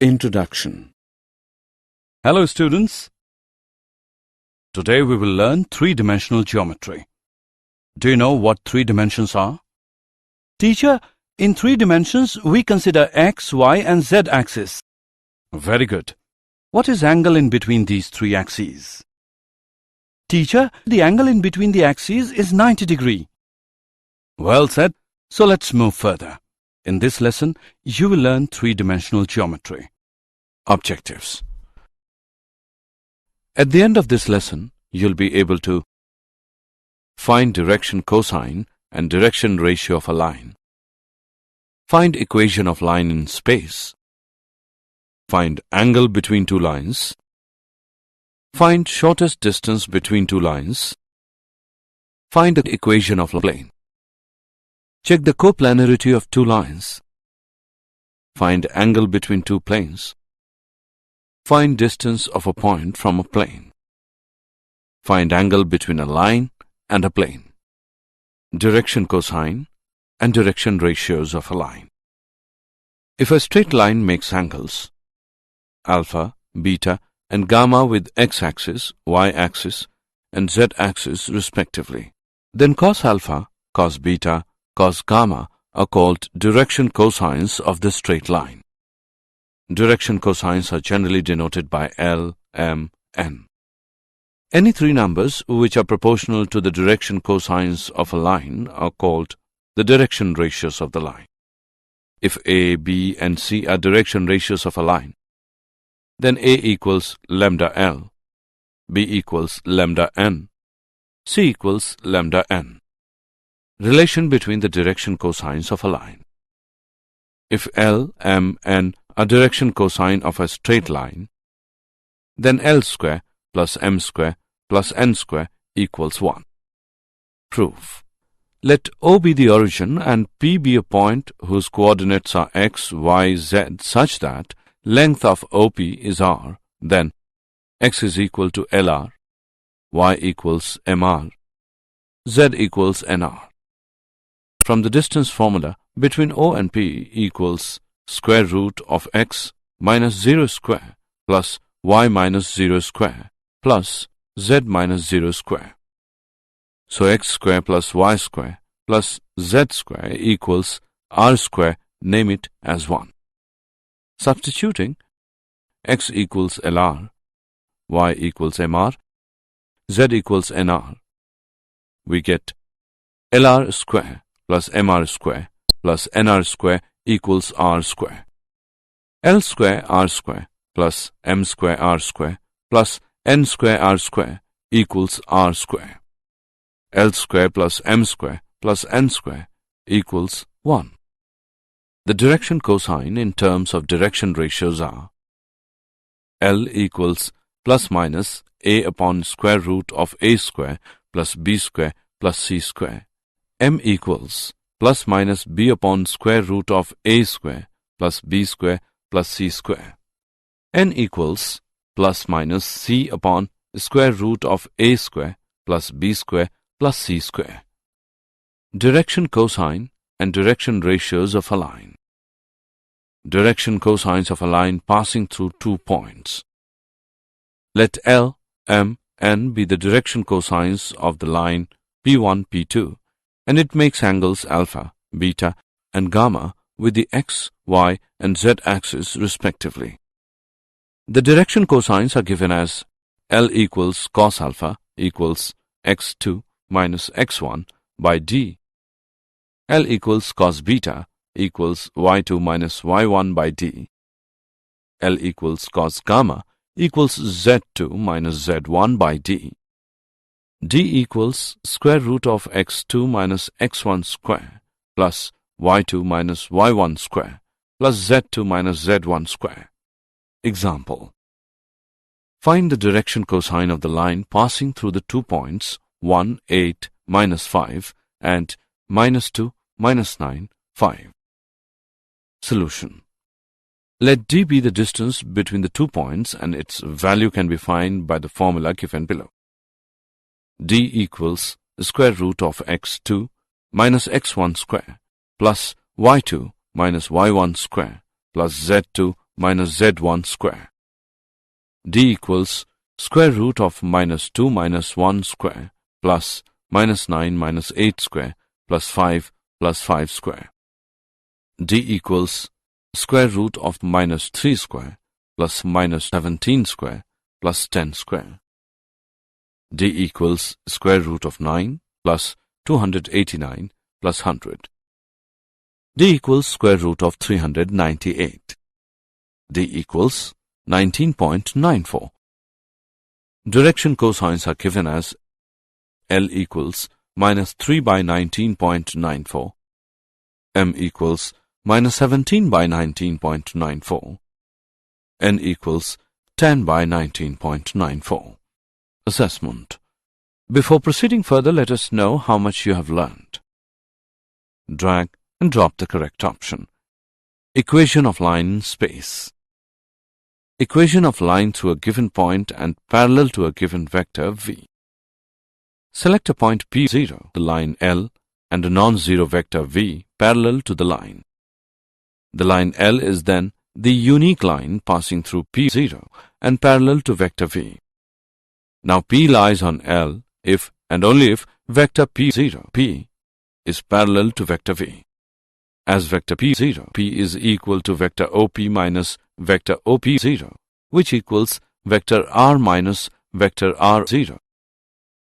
Introduction. Hello students. Today we will learn three-dimensional geometry. Do you know what three dimensions are? Teacher, in three dimensions we consider x, y and z axis. Very good. What is angle in between these three axes? Teacher, the angle in between the axes is 90 degrees. Well said. So let's move further. In this lesson, you will learn three-dimensional geometry. Objectives. At the end of this lesson, you'll be able to find direction cosine and direction ratio of a line, find equation of line in space, find angle between two lines, find shortest distance between two lines, find the equation of a plane. Check the coplanarity of two lines. Find angle between two planes. Find distance of a point from a plane. Find angle between a line and a plane. Direction cosine and direction ratios of a line. If a straight line makes angles alpha, beta and gamma with x-axis, y-axis and z-axis respectively, then cos alpha, cos beta, cos gamma are called direction cosines of the straight line. Direction cosines are generally denoted by L, M, N. Any three numbers which are proportional to the direction cosines of a line are called the direction ratios of the line. If A, B and C are direction ratios of a line, then A equals lambda L, B equals lambda N, C equals lambda N. Relation between the direction cosines of a line. If L, M, N are direction cosine of a straight line, then L square plus M square plus N square equals 1. Proof. Let O be the origin and P be a point whose coordinates are x, y, z such that length of OP is r, then x is equal to LR, y equals MR, z equals NR. From the distance formula, between O and P equals square root of x minus 0 square plus y minus 0 square plus z minus 0 square. So x square plus y square plus z square equals r square, name it as 1. Substituting, x equals LR, y equals MR, z equals NR, we get LR square plus MR square plus NR square equals R square. L square R square plus M square R square plus N square R square equals R square. L square plus M square plus N square equals 1. The direction cosine in terms of direction ratios are L equals plus minus A upon square root of A square plus B square plus C square. M equals plus minus B upon square root of A square plus B square plus C square. N equals plus minus C upon square root of A square plus B square plus C square. Direction cosine and direction ratios of a line. Direction cosines of a line passing through 2 points. Let L, M, N be the direction cosines of the line P1, P2, and it makes angles alpha, beta, and gamma with the x, y, and z axis respectively. The direction cosines are given as L equals cos alpha equals x2 minus x1 by d. L equals cos beta equals y2 minus y1 by d. L equals cos gamma equals z2 minus z1 by d. D equals square root of x2 minus x1 square plus y2 minus y1 square plus z2 minus z1 square. Example. Find the direction cosine of the line passing through the 2 points 1, 8, minus 5 and minus 2, minus 9, 5. Solution. Let d be the distance between the 2 points and its value can be found by the formula given below. D equals the square root of x2 minus x1 square plus y2 minus y1 square plus z2 minus z1 square. D equals square root of minus 2 minus 1 square plus minus 9 minus 8 square plus 5 square. D equals square root of minus 3 square plus minus 17 square plus 10 square. D equals square root of 9 plus 289 plus 100. D equals square root of 398. D equals 19.94. Direction cosines are given as L equals minus 3 by 19.94, M equals minus 17 by 19.94, N equals 10 by 19.94. Assessment. Before proceeding further, let us know how much you have learned. Drag and drop the correct option. Equation of line in space. Equation of line through a given point and parallel to a given vector v. Select a point P0, the line L, and a non-zero vector v parallel to the line. The line L is then the unique line passing through P0 and parallel to vector v. Now P lies on L if and only if vector P0, P, is parallel to vector v. As vector P0, P is equal to vector OP minus vector OP0, which equals vector R minus vector R0.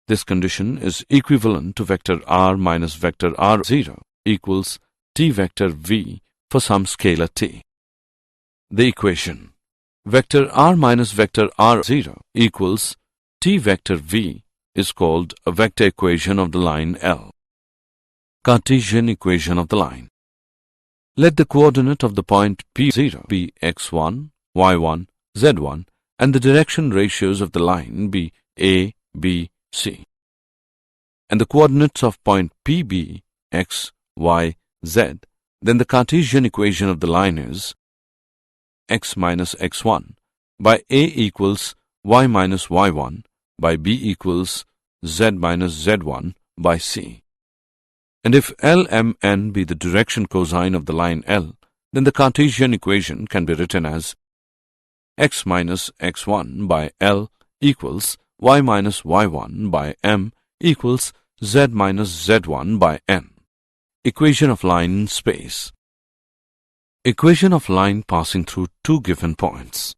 This condition is equivalent to vector R minus vector R0 equals T vector V for some scalar T. The equation vector R minus vector R0 equals T vector V is called a vector equation of the line L. Cartesian equation of the line. Let the coordinate of the point P0 be x1, y1, z1 and the direction ratios of the line be a, b, c. And the coordinates of point PB, x, y, z, then the Cartesian equation of the line is x minus x1 by a equals y minus y1 by b equals z minus z1 by c. And if LMN be the direction cosine of the line L, then the Cartesian equation can be written as x minus x1 by L equals y minus y1 by M equals z minus z1 by N. Equation of line in space. Equation of line passing through two given points.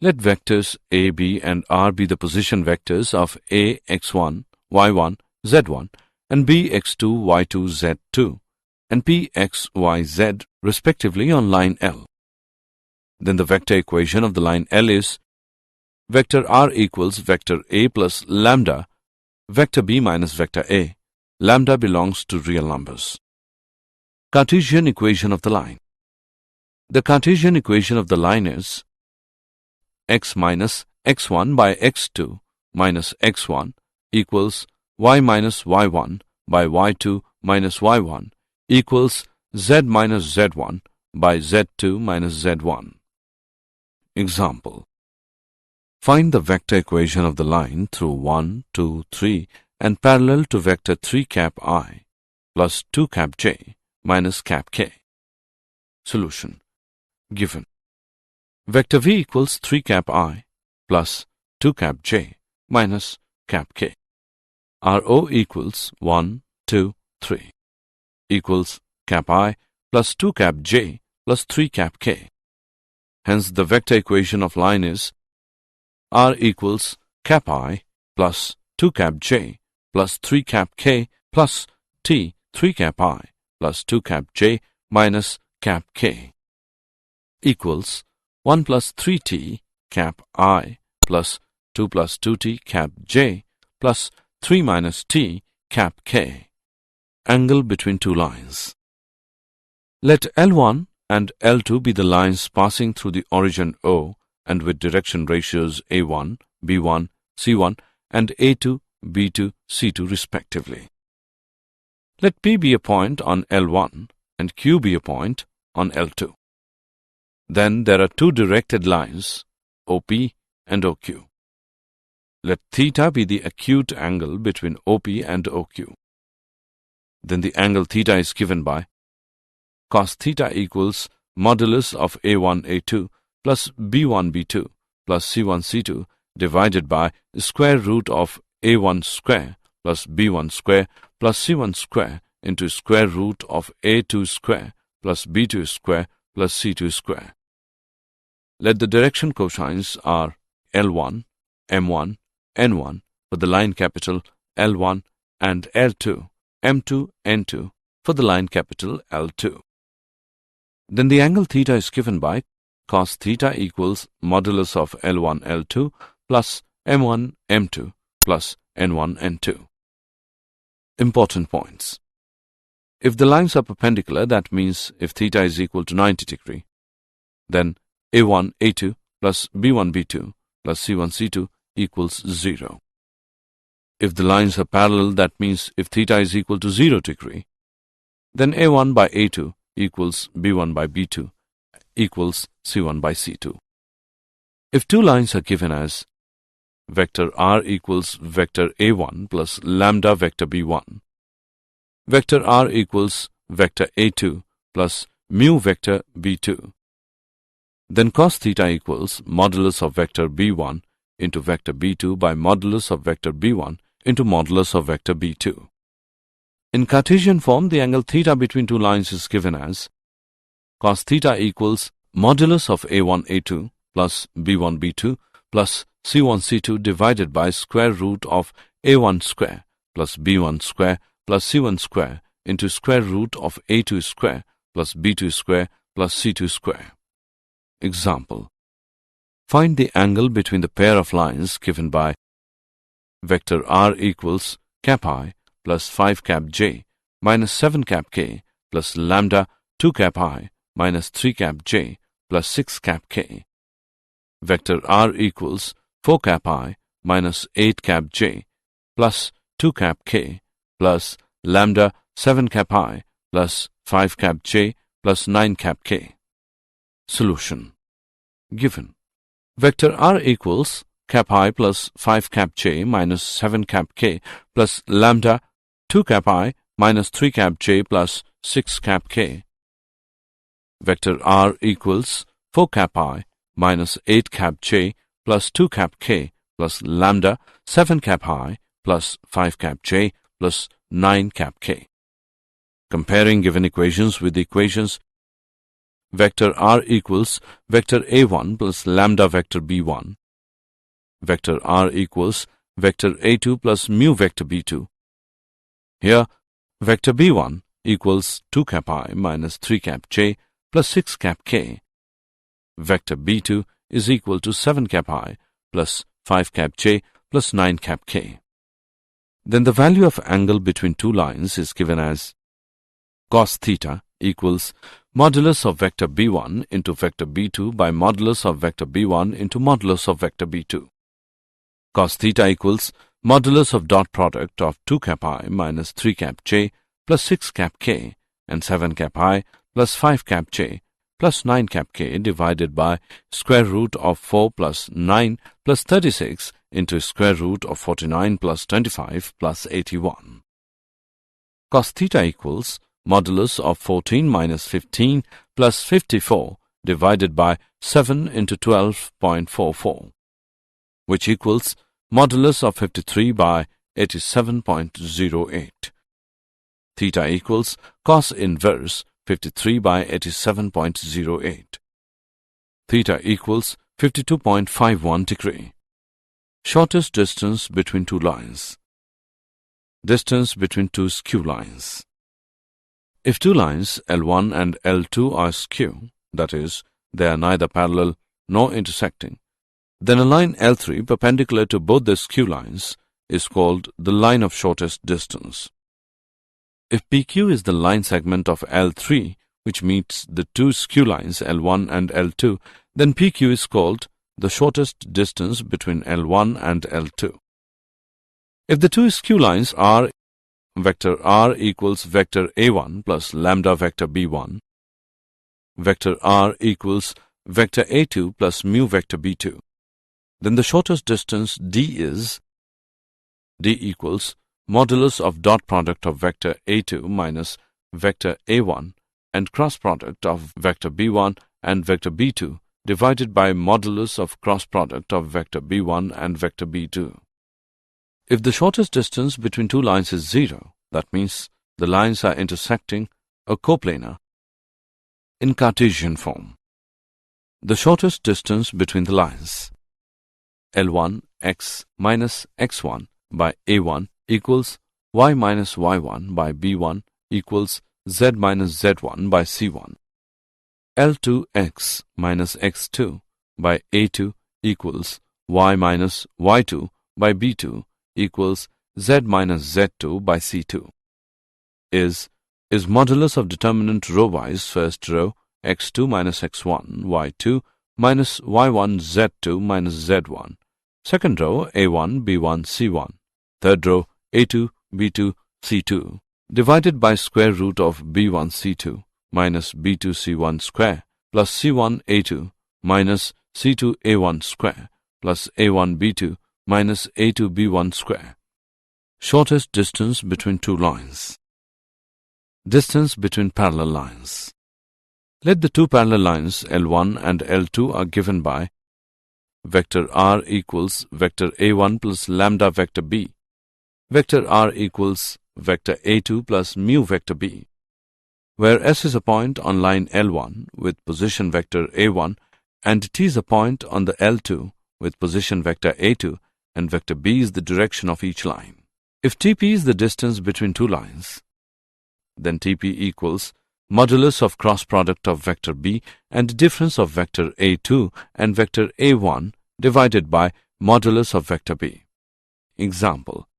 Let vectors a, b and r be the position vectors of a, x1, y1, z1 and b, x2, y2, z2 and p, x, y, z respectively on line L. Then the vector equation of the line L is vector r equals vector a plus lambda, vector b minus vector a. Lambda belongs to real numbers. Cartesian equation of the line. The Cartesian equation of the line is x minus x1 by x2 minus x1 equals y minus y1 by y2 minus y1 equals z minus z1 by z2 minus z1. Example. Find the vector equation of the line through 1, 2, 3 and parallel to vector 3 cap I plus 2 cap j minus cap k. Solution. Given. Vector v equals 3 cap I plus 2 cap j minus cap k. RO equals 1, 2, 3 equals cap I plus 2 cap j plus 3 cap k. Hence the vector equation of line is R equals cap I plus 2 cap j plus 3 cap k plus t 3 cap I plus 2 cap j minus cap k equals 1 plus 3t cap I plus 2 plus 2t cap j plus 3 minus t cap k. Angle between two lines. Let L1 and L2 be the lines passing through the origin O and with direction ratios A1, B1, C1 and A2, B2, C2 respectively. Let P be a point on L1 and Q be a point on L2. Then there are two directed lines, OP and OQ. Let theta be the acute angle between OP and OQ. Then the angle theta is given by cos theta equals modulus of A1 A2 plus B1 B2 plus C1 C2 divided by square root of A1 square plus B1 square plus C1 square into square root of A2 square plus B2 square plus C2 square. Let the direction cosines are L1, M1, N1 for the line capital L1 and L2, M2, N2 for the line capital L2. Then the angle theta is given by cos theta equals modulus of L1 L2 plus M1 M2 plus N1 N2. Important points. If the lines are perpendicular, that means if theta is equal to 90 degree, then A1 A2 plus B1 B2 plus C1 C2 equals 0. If the lines are parallel, that means if theta is equal to 0 degree, then A1 by A2 equals B1 by B2 equals C1 by C2. If two lines are given as vector R equals vector A1 plus lambda vector B1, vector R equals vector A2 plus mu vector B2, then cos theta equals modulus of vector B1 into vector B2 by modulus of vector B1 into modulus of vector B2. In Cartesian form, the angle theta between two lines is given as cos theta equals modulus of A1 A2 plus B1 B2 plus C1 C2 divided by square root of A1 square plus B1 square plus C1 square into square root of A2 square plus B2 square plus C2 square. Example. Find the angle between the pair of lines given by vector R equals cap I plus 5 cap j minus 7 cap k plus lambda 2 cap I minus 3 cap j plus 6 cap k. Vector R equals 4 cap I minus 8 cap j plus 2 cap k plus lambda 7 cap I plus 5 cap j plus 9 cap k. Solution. Given vector R equals cap I plus 5 cap j minus 7 cap k plus lambda 2 cap I minus 3 cap j plus 6 cap k. Vector R equals 4 cap I minus 8 cap j plus 2 cap k plus lambda 7 cap I plus 5 cap j plus 9 cap k. Comparing given equations with the equations vector R equals vector A1 plus lambda vector B1, vector R equals vector A2 plus mu vector B2. Here, vector B1 equals 2 cap I minus 3 cap j plus 6 cap k. Vector B2 is equal to 7 cap I plus 5 cap j plus 9 cap k. Then the value of angle between two lines is given as cos theta equals modulus of vector B1 into vector B2 by modulus of vector B1 into modulus of vector B2. Cos theta equals modulus of dot product of 2 cap I minus 3 cap j plus 6 cap k and 7 cap I plus 5 cap j plus 9 cap k divided by square root of 4 plus 9 plus 36 into square root of 49 plus 25 plus 81. Cos theta equals modulus of 14 minus 15 plus 54 divided by 7 into 12.44, which equals modulus of 53 by 87.08. Theta equals cos inverse 53 by 87.08. Theta equals 52.51 degree. Shortest distance between two lines. Distance between two skew lines. If two lines L1 and L2 are skew, that is, they are neither parallel nor intersecting, then a line L3 perpendicular to both the skew lines is called the line of shortest distance. If PQ is the line segment of L3 which meets the two skew lines L1 and L2, then PQ is called the shortest distance between L1 and L2. If the two skew lines are vector R equals vector A1 plus lambda vector B1, vector R equals vector A2 plus mu vector B2, then the shortest distance D is D equals modulus of dot product of vector A2 minus vector A1 and cross product of vector b1 and vector b2 divided by modulus of cross product of vector b1 and vector b2. If the shortest distance between two lines is 0, that means the lines are intersecting a coplanar. In Cartesian form, the shortest distance between the lines L1 x minus x1 by a1 equals y minus y1 by b1 equals z minus z1 by c1. L2 x minus x2 by a2 equals y minus y2 by b2 equals z minus z2 by c2. Is modulus of determinant row-wise first row x2 minus x1 y2 minus y1 z2 minus z1, second row a1 b1 c1, third row a2 b2 c2 divided by square root of b1 c2 minus b2 c1 square plus c1 a2 minus c2 a1 square plus a1 b2 minus a2 b1 square. Shortest distance between two lines. Distance between parallel lines. Let the two parallel lines L1 and L2 are given by vector r equals vector a1 plus lambda vector b, vector r equals vector a2 plus mu vector b, where S is a point on line L1 with position vector a1 and T is a point on the L2 with position vector a2 and vector b is the direction of each line. If Tp is the distance between two lines, then Tp equals modulus of cross product of vector b and difference of vector a2 and vector a1 divided by modulus of vector b. Example: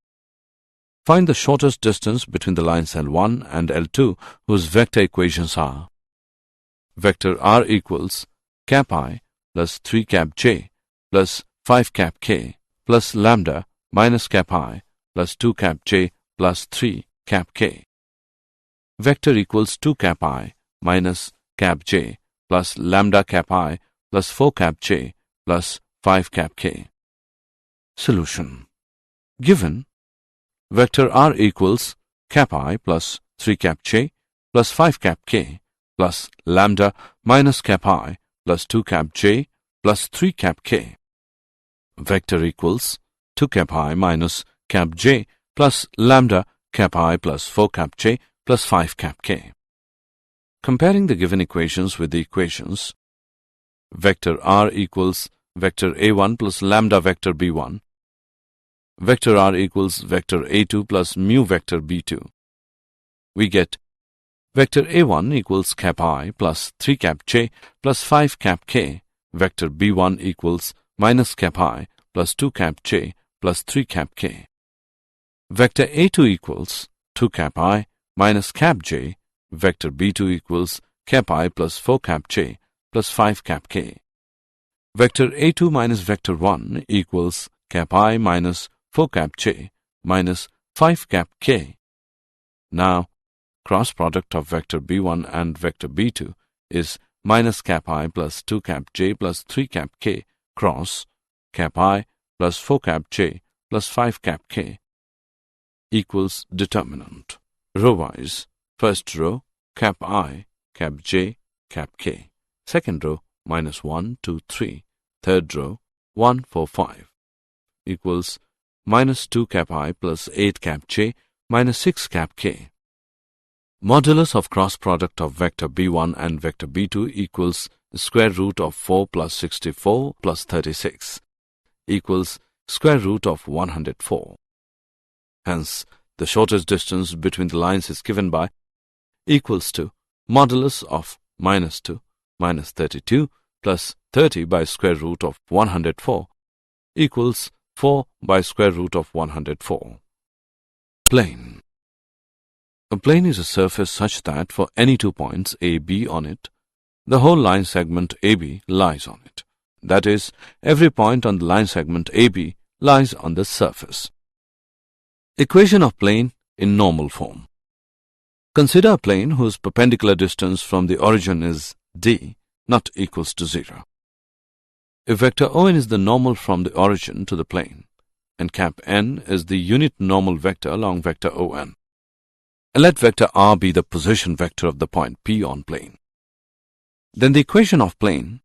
find the shortest distance between the lines L1 and L2 whose vector equations are vector r equals cap I plus 3 cap j plus 5 cap k plus lambda minus cap I plus 2 cap j plus 3 cap k. Vector equals 2 cap I minus cap j plus lambda cap I plus 4 cap j plus 5 cap k. Solution: given vector r equals cap I plus 3 cap j plus 5 cap k plus lambda minus cap I plus 2 cap j plus 3 cap k. Vector equals 2 cap I minus cap j plus lambda cap I plus 4 cap j plus 5 cap k. Comparing the given equations with the equations vector r equals vector a1 plus lambda vector b1, vector r equals vector a2 plus mu vector b2, we get vector a1 equals cap I plus 3 cap j plus 5 cap k, vector b1 equals minus cap I plus 2 cap j plus 3 cap k. Vector a2 equals 2 cap I minus cap j, vector b2 equals cap I plus 4 cap j plus 5 cap k. Vector a2 minus vector 1 equals cap I minus 4 cap j minus 5 cap k. Now, cross product of vector b1 and vector b2 is minus cap I plus 2 cap j plus 3 cap k cross cap I plus 4 cap j plus 5 cap k equals determinant. Row-wise, first row cap I, cap j, cap k. Second row minus 1, 2, 3. Third row 1, 4, 5 equals minus 2 cap I plus 8 cap j minus 6 cap k. Modulus of cross product of vector b1 and vector b2 equals square root of 4 plus 64 plus 36 equals square root of 104. Hence, the shortest distance between the lines is given by equals to modulus of minus 2 minus 32 plus 30 by square root of 104 equals 4 by square root of 104. Plane. A plane is a surface such that for any 2 points A, B on it, the whole line segment AB lies on it. That is, every point on the line segment AB lies on the surface. Equation of plane in normal form. Consider a plane whose perpendicular distance from the origin is d not equals to 0. If vector ON is the normal from the origin to the plane, and cap n is the unit normal vector along vector ON, and let vector r be the position vector of the point P on plane. Then the equation of plane,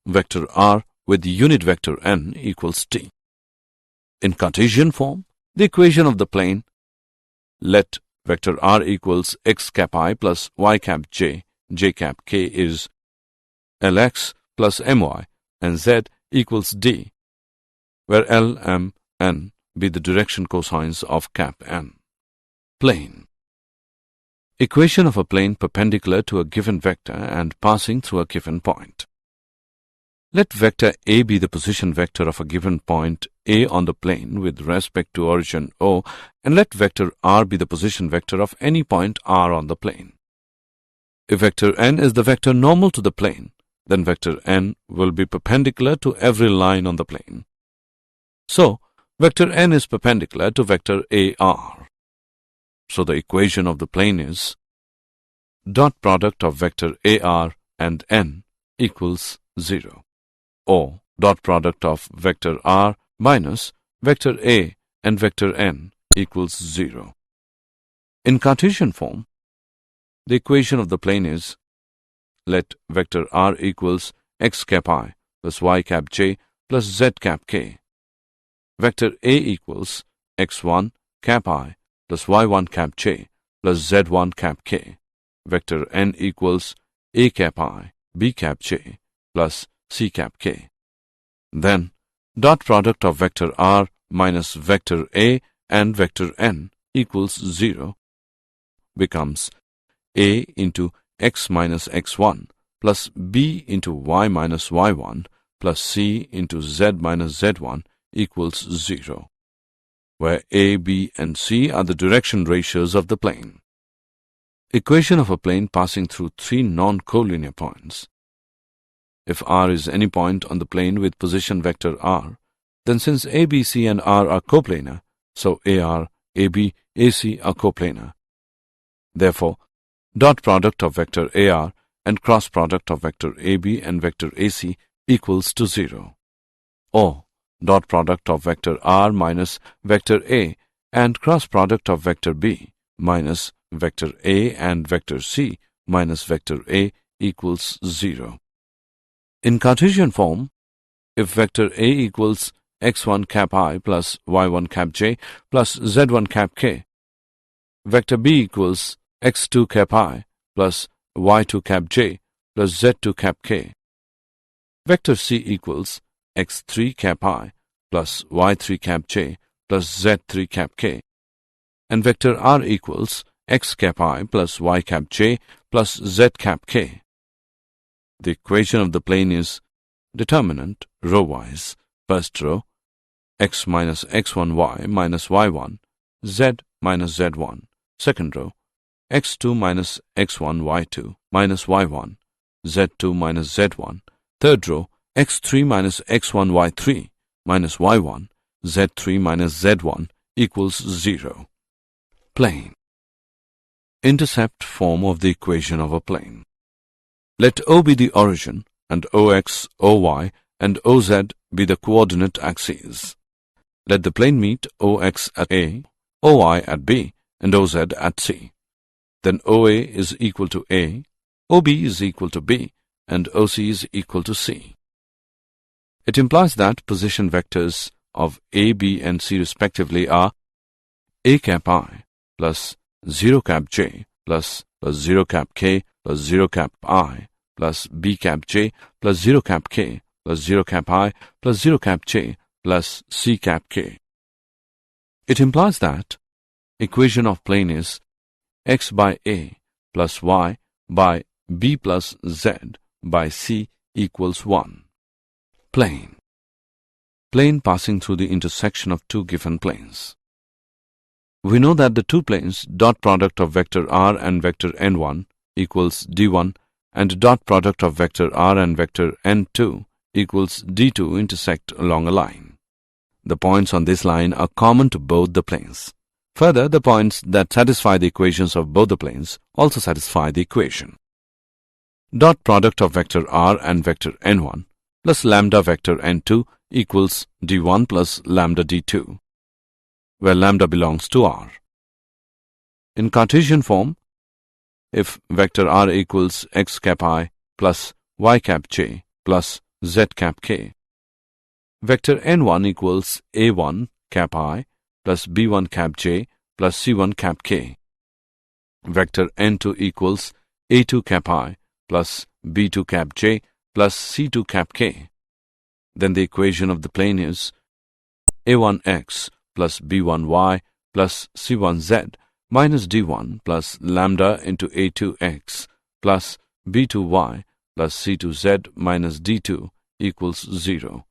vector r with unit vector n equals t. In Cartesian form, the equation of the plane, let vector r equals x cap I plus y cap j, j cap k is lx plus my, and z equals d, where L, m, n be the direction cosines of cap n. Plane. Equation of a plane perpendicular to a given vector and passing through a given point. Let vector A be the position vector of a given point A on the plane with respect to origin O, and let vector r be the position vector of any point r on the plane. If vector n is the vector normal to the plane, then vector n will be perpendicular to every line on the plane. So, vector n is perpendicular to vector AR. So the equation of the plane is dot product of vector AR and n equals 0, or dot product of vector r minus vector A and vector n equals 0. In Cartesian form, the equation of the plane is let vector r equals x cap I plus y cap j plus z cap k. Vector A equals x1 cap I plus y1 cap j plus z1 cap k. Vector n equals a cap I, b cap j plus c cap k. Then, dot product of vector r minus vector A and vector n equals 0 becomes a into x minus x1 plus b into y minus y1 plus c into z minus z1 equals 0, where a, b, and c are the direction ratios of the plane. Equation of a plane passing through three non-collinear points. If r is any point on the plane with position vector r, then since a, b, c, and r are coplanar, so ar, ab, ac are coplanar. Therefore, dot product of vector ar and cross product of vector ab and vector ac equals to 0, or dot product of vector r minus vector a and cross product of vector b minus vector a and vector c minus vector a equals 0. In Cartesian form, if vector a equals x1 cap I plus y1 cap j plus z1 cap k, vector b equals x2 cap I plus y2 cap j plus z2 cap k, vector c equals x3 cap I plus y3 cap j plus z3 cap k, and vector r equals x cap I plus y cap j plus z cap k. The equation of the plane is determinant row-wise. First row, x minus x1y minus y1, z minus z1. Second row, x2 minus x1 y2 minus y1, z2 minus z1. Third row, x3 minus x1 y3 minus y1, z3 minus z1 equals 0. Plane. Intercept form of the equation of a plane. Let O be the origin, and OX, OY, and OZ be the coordinate axes. Let the plane meet OX at A, OY at B, and OZ at C. Then OA is equal to A, OB is equal to B, and OC is equal to C. It implies that position vectors of A, B, and C respectively are A cap I plus 0 cap j plus 0 cap k plus 0 cap I plus b cap j plus 0 cap k plus 0 cap I plus 0 cap j plus c cap k. It implies that equation of plane is x by a plus y by b plus z by c equals 1. Plane. Plane passing through the intersection of two given planes. We know that the two planes dot product of vector r and vector n1 equals d1 and dot product of vector r and vector n2 equals d2 intersect along a line. The points on this line are common to both the planes. Further, the points that satisfy the equations of both the planes also satisfy the equation. Dot product of vector r and vector n1 plus lambda vector n2 equals d1 plus lambda d2, where lambda belongs to r. In Cartesian form, if vector r equals x cap I plus y cap j plus z cap k, vector n1 equals a1 cap I plus b1 cap j plus c1 cap k, vector n2 equals a2 cap I plus b2 cap j plus c2 cap k, then the equation of the plane is a1x plus b1y plus c1z minus d1 plus lambda into a2x plus b2y plus c2z minus d2 equals 0.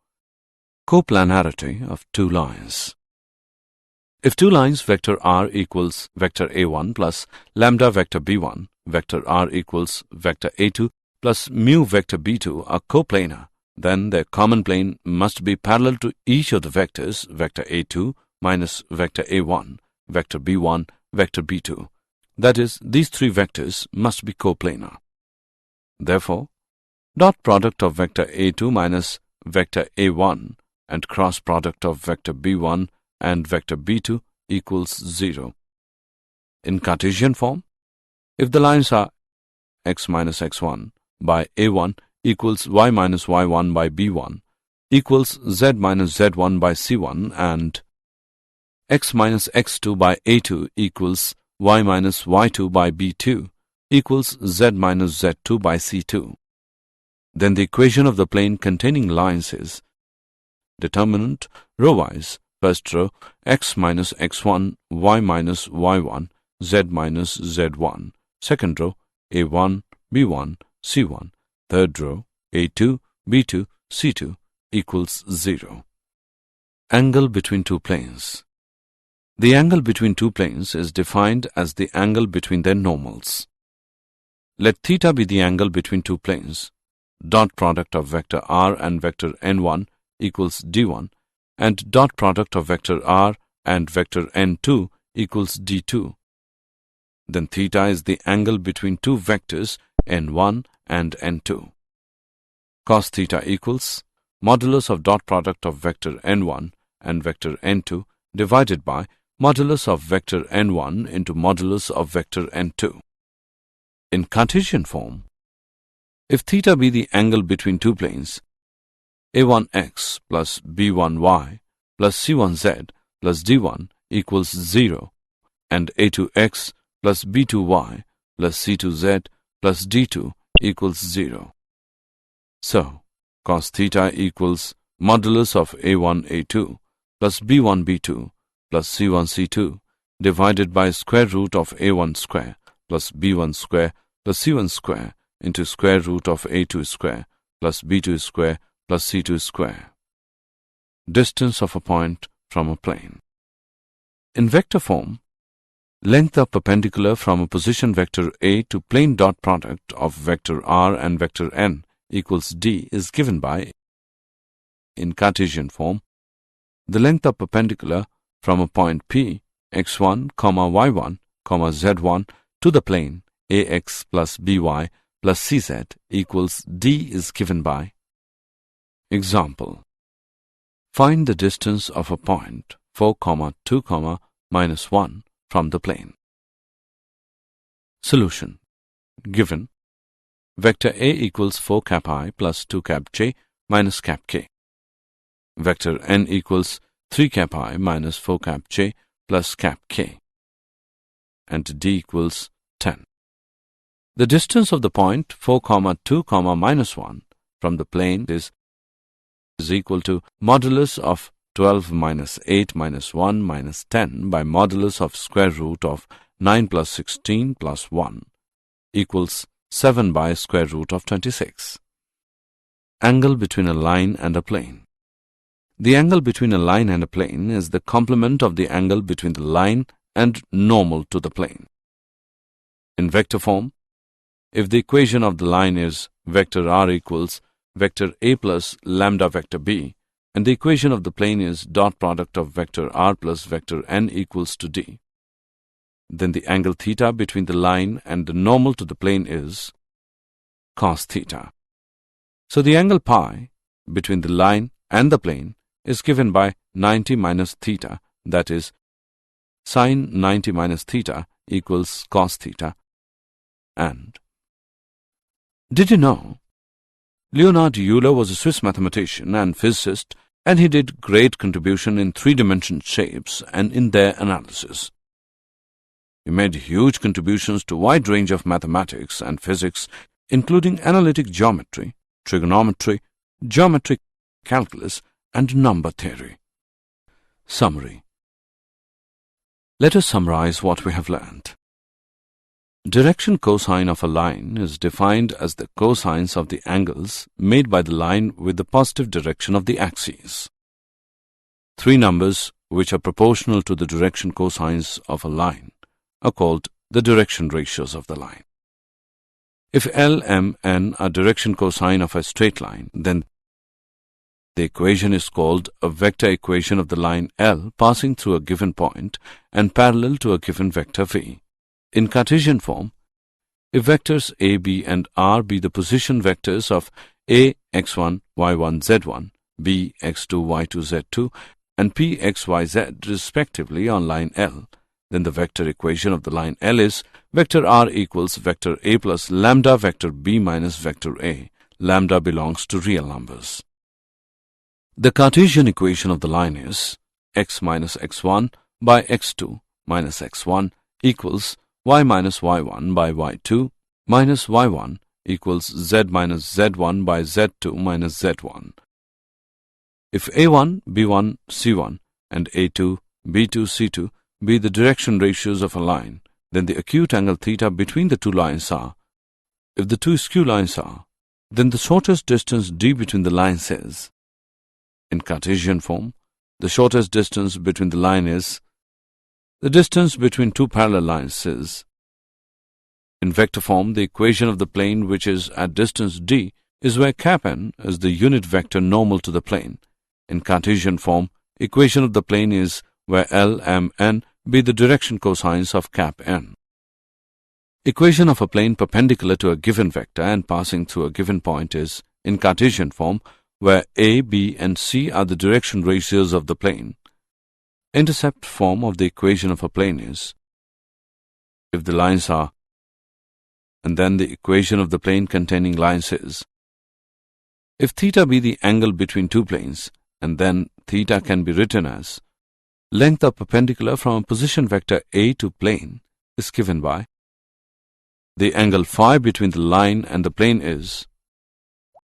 Coplanarity of two lines. If two lines vector r equals vector a1 plus lambda vector b1, vector r equals vector a2 plus mu vector b2 are coplanar, then their common plane must be parallel to each of the vectors vector a2 minus vector a1, vector b1, vector b2. That is, these three vectors must be coplanar. Therefore, dot product of vector a2 minus vector a1 and cross product of vector b1 and vector b2 equals 0. In Cartesian form, if the lines are x minus x1 by a1 equals y minus y1 by b1 equals z minus z1 by c1 and x minus x2 by a2 equals y minus y2 by b2 equals z minus z2 by c2, then the equation of the plane containing lines is determinant row-wise. First row, x minus x1, y minus y1, z minus z1. Second row, a1, b1, c1. Third row, a2, b2, c2 equals 0. Angle between two planes. The angle between two planes is defined as the angle between their normals. Let theta be the angle between two planes. Dot product of vector r and vector n1 equals d1, and dot product of vector r and vector n2 equals d2. Then theta is the angle between two vectors n1 and n2. Cos theta equals modulus of dot product of vector n1 and vector n2 divided by modulus of vector n1 into modulus of vector n2. In Cartesian form, if theta be the angle between two planes, a1x plus b1y plus c1z plus d1 equals 0 and a2x plus b2y plus c2z plus d2 equals 0. So, cos theta equals modulus of a1 a2 plus b1 b2 plus c1 c2 divided by square root of a1 square plus b1 square plus c1 square into square root of a2 square plus b2 square plus c2 square. Distance of a point from a plane. In vector form, length of perpendicular from a position vector A to plane dot product of vector r and vector n equals d is given by, in Cartesian form, the length of perpendicular from a point P x1, y1, z1 to the plane ax plus by plus cz equals d is given by. Example. Find the distance of a point 4, 2, minus 1 from the plane. Solution. Given vector A equals 4 cap I plus 2 cap j minus cap k. Vector n equals 3 cap I minus 4 cap j plus cap k. And d equals 10. The distance of the point 4, 2, minus 1 from the plane is equal to modulus of 12 minus 8 minus 1 minus 10 by modulus of square root of 9 plus 16 plus 1 equals 7 by square root of 26. Angle between a line and a plane. The angle between a line and a plane is the complement of the angle between the line and normal to the plane. In vector form, if the equation of the line is vector r equals vector a plus lambda vector b, and the equation of the plane is dot product of vector r plus vector n equals to d, then the angle theta between the line and the normal to the plane is cos theta. So the angle pi between the line and the plane is given by 90 minus theta, that is, sin 90 minus theta equals cos theta. And did you know Leonhard Euler was a Swiss mathematician and physicist, and he did great contribution in three-dimensional shapes and in their analysis. He made huge contributions to a wide range of mathematics and physics, including analytic geometry, trigonometry, geometric calculus, and number theory. Summary. Let us summarize what we have learned. Direction cosine of a line is defined as the cosines of the angles made by the line with the positive direction of the axes. Three numbers which are proportional to the direction cosines of a line are called the direction ratios of the line. If L, M, N are direction cosine of a straight line, then the equation is called a vector equation of the line L passing through a given point and parallel to a given vector V. In Cartesian form, if vectors A, B, and R be the position vectors of A, x1, y1, z1, B, x2, y2, z2, and P, x, y, z respectively on line L, then the vector equation of the line L is vector R equals vector A plus lambda vector B minus vector A. Lambda belongs to real numbers. The Cartesian equation of the line is x minus x1 by x2 minus x1 equals y minus y1 by y2 minus y1 equals z minus z1 by z2 minus z1. If A1, B1, C1 and A2, B2, C2 be the direction ratios of a line, then the acute angle theta between the two lines are. If the two skew lines are, then the shortest distance d between the lines is. In Cartesian form, the shortest distance between the line is. The distance between two parallel lines is. In vector form, the equation of the plane which is at distance d is where cap n is the unit vector normal to the plane. In Cartesian form, equation of the plane is where L, M, N be the direction cosines of cap n. Equation of a plane perpendicular to a given vector and passing through a given point is, in Cartesian form, where A, B, and C are the direction ratios of the plane. Intercept form of the equation of a plane is, if the lines are, and then the equation of the plane containing lines is, if theta be the angle between two planes, and then theta can be written as, length of perpendicular from a position vector A to plane is given by, the angle phi between the line and the plane is,